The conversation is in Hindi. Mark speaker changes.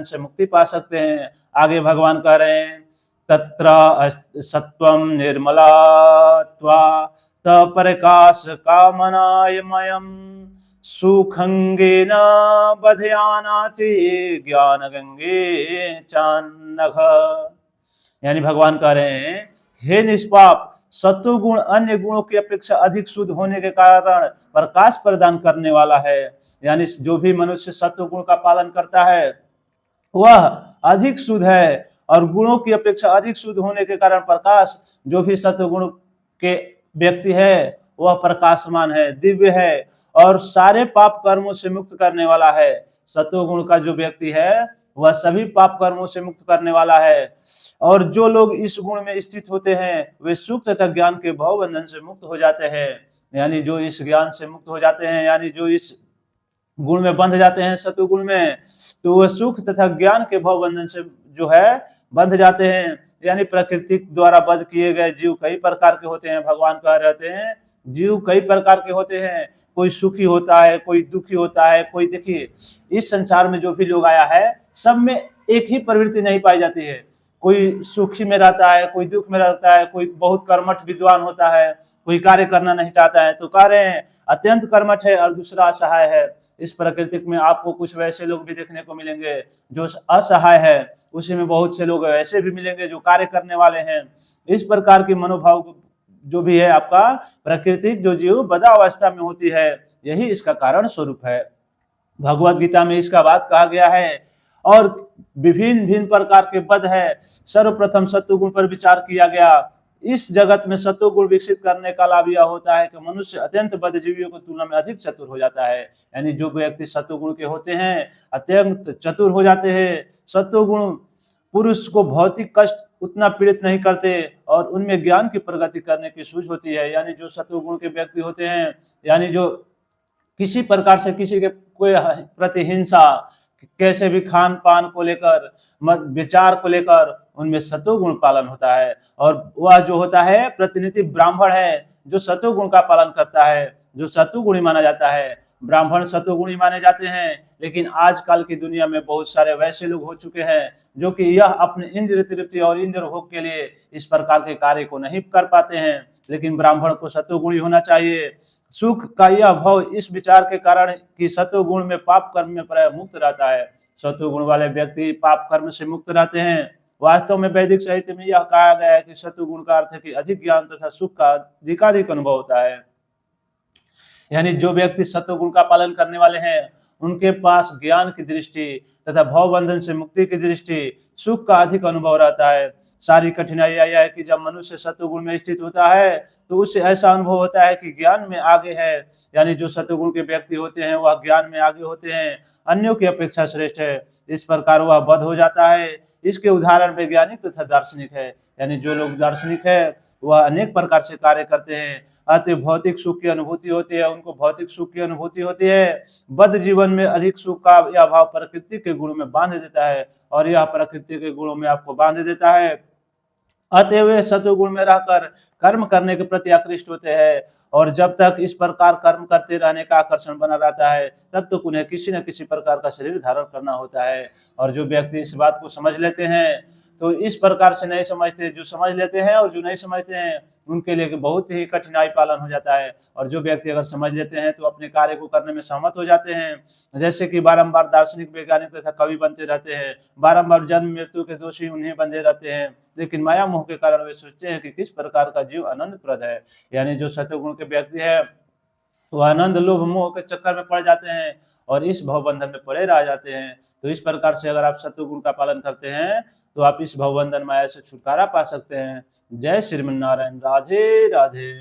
Speaker 1: से मुक्ति पा सकते हैं। आगे भगवान कह रहे हैं तत्र सत्वं निर्मलात्वा तप्रकाश कामनायमयं सुखंगेन बध्यानाति ज्ञान गंगे चान्नघ। यानी भगवान कह रहे हैं हे निष्पाप, सत्व गुण अन्य गुणों की अपेक्षा अधिक शुद्ध होने के कारण प्रकाश प्रदान करने वाला है। यानी जो भी मनुष्य सत्व गुण का पालन करता है वह अधिक शुद्ध है, और गुणों की अपेक्षा अधिक शुद्ध होने के कारण प्रकाश, जो भी सत्व गुण के व्यक्ति है वह प्रकाशमान है, दिव्य है और सारे पाप कर्मों से मुक्त करने वाला है। सत्व गुण का जो व्यक्ति है वह सभी पाप कर्मों से मुक्त करने वाला है, और जो लोग इस गुण में स्थित होते हैं वे सुख तथा ज्ञान के भव बंधन से मुक्त हो जाते हैं। यानी जो इस ज्ञान से मुक्त हो जाते हैं, यानी जो इस गुण में बंध जाते हैं सत्व गुण में, तो वह सुख तथा ज्ञान के भव बंधन से जो है बंध जाते हैं। यानी प्रकृति द्वारा बद्ध किए गए जीव कई प्रकार के होते हैं। भगवान कह रहते हैं जीव कई प्रकार के होते हैं, कोई सुखी होता है, कोई दुखी होता है, कोई, देखिए इस संसार में जो भी लोग आया है सब में एक ही प्रवृत्ति नहीं पाई जाती है। कोई सुखी में रहता है, कोई दुख में रहता है, कोई बहुत कर्मठ विद्वान होता है, कोई कार्य करना नहीं चाहता है। तो कह रहे हैं अत्यंत कर्मठ है और दूसरा असहाय है। इस प्रकृति में आपको कुछ वैसे लोग भी देखने को मिलेंगे जो असहाय है, उसी में बहुत से लोग ऐसे भी मिलेंगे जो कार्य करने वाले हैं। इस प्रकार की मनोभाव जो भी है आपका प्रकृति जो जीव बद्धावस्था में होती है, यही इसका कारण स्वरूप है। भगवत गीता में इसका बात कहा गया है और विभिन्न भिन्न प्रकार के बद्ध है। सर्वप्रथम सत्वगुण पर विचार किया गया। इस जगत में सत्वगुण विकसित करने का लाभ यह होता है कि मनुष्य अत्यंत बद्ध जीवियों की तुलना में अधिक चतुर हो जाता है। यानी जो व्यक्ति सत्वगुण के होते हैं अत्यंत चतुर हो जाते हैं। सत्वगुण पुरुष को भौतिक कष्ट उतना पीड़ित नहीं करते और उनमें ज्ञान की प्रगति करने की सूझ होती है। यानी जो सत्वगुण के व्यक्ति होते हैं, यानी जो किसी प्रकार से किसी के कोई प्रति हिंसा, कैसे भी खान पान को लेकर, विचार को लेकर, उनमें सत्वगुण पालन होता है। और वह जो होता है प्रतिनिधि ब्राह्मण है जो सत्वगुण का पालन करता है, जो सत्वगुणी माना जाता है। ब्राह्मण सत्वगुणी माने जाते हैं, लेकिन आजकल की दुनिया में बहुत सारे वैसे लोग हो चुके हैं जो कि यह अपने इंद्र तृप्ति और इंद्र भोग के लिए इस प्रकार के कार्य को नहीं कर पाते हैं। लेकिन ब्राह्मण को सत्वगुणी होना चाहिए। सुख का यह भाव इस विचार के कारण कि सत्वगुण में पाप कर्म में प्राय मुक्त रहता है। सत्वगुण वाले व्यक्ति पाप कर्म से मुक्त रहते हैं। वास्तव में वैदिक साहित्य में यह कहा गया है कि सत्वगुण का अर्थ है कि अधिक ज्ञान तथा सुख का अधिकाधिक अनुभव होता है। यानी जो व्यक्ति सत्वगुण का पालन करने वाले हैं उनके पास ज्ञान की दृष्टि तथा भव बंधन से मुक्ति की दृष्टि, सुख का अधिक अनुभव रहता है। सारी कठिनाई यह है कि जब मनुष्य सत्वगुण में स्थित होता है तो उससे ऐसा अनुभव होता है कि ज्ञान में आगे है। यानी जो सत्वगुण के व्यक्ति होते हैं वह ज्ञान में आगे होते हैं, अन्यों की अपेक्षा श्रेष्ठ है। इस प्रकार वह बद्ध हो जाता है। इसके उदाहरण वैज्ञानिक तथा दार्शनिक है। यानी जो लोग दार्शनिक है वह अनेक प्रकार से कार्य करते हैं, अतः भौतिक सुख की अनुभूति होती है, उनको भौतिक सुख की अनुभूति होती है। बद्ध जीवन में अधिक सुख का यह भाव प्रकृति के गुणों में बांध देता है और यह प्रकृति के गुणों में आपको बांध देता है। अतः वे सत्वगुण में रहकर कर्म करने के प्रति आकृष्ट होते हैं, और जब तक इस प्रकार कर्म करते रहने का आकर्षण बना रहता है तब तक उन्हें किसी न किसी प्रकार का शरीर धारण करना होता है। और जो व्यक्ति इस बात को समझ लेते हैं तो इस प्रकार से नहीं समझते, जो समझ लेते हैं और जो नहीं समझते हैं उनके लिए बहुत ही कठिनाई पालन हो जाता है। और जो व्यक्ति अगर समझ लेते हैं तो अपने कार्य को करने में सहमत हो जाते हैं। जैसे कि बारंबार दार्शनिक वैज्ञानिक तथा कवि बनते रहते हैं, बारंबार जन्म मृत्यु के दोषी उन्हें बंधे रहते हैं, लेकिन माया मोह के कारण वे सोचते हैं कि किस प्रकार का जीव आनंदप्रद है। यानी जो सत्वगुण के व्यक्ति है वह आनंद लोभ मोह के चक्कर में पड़ जाते हैं और इस भवबंधन में पड़े रह जाते हैं। तो इस प्रकार से अगर आप सत्वगुण का पालन करते हैं तो आप इस भवबंधन माया से छुटकारा पा सकते हैं। जय श्रीमन नारायण। राधे राधे।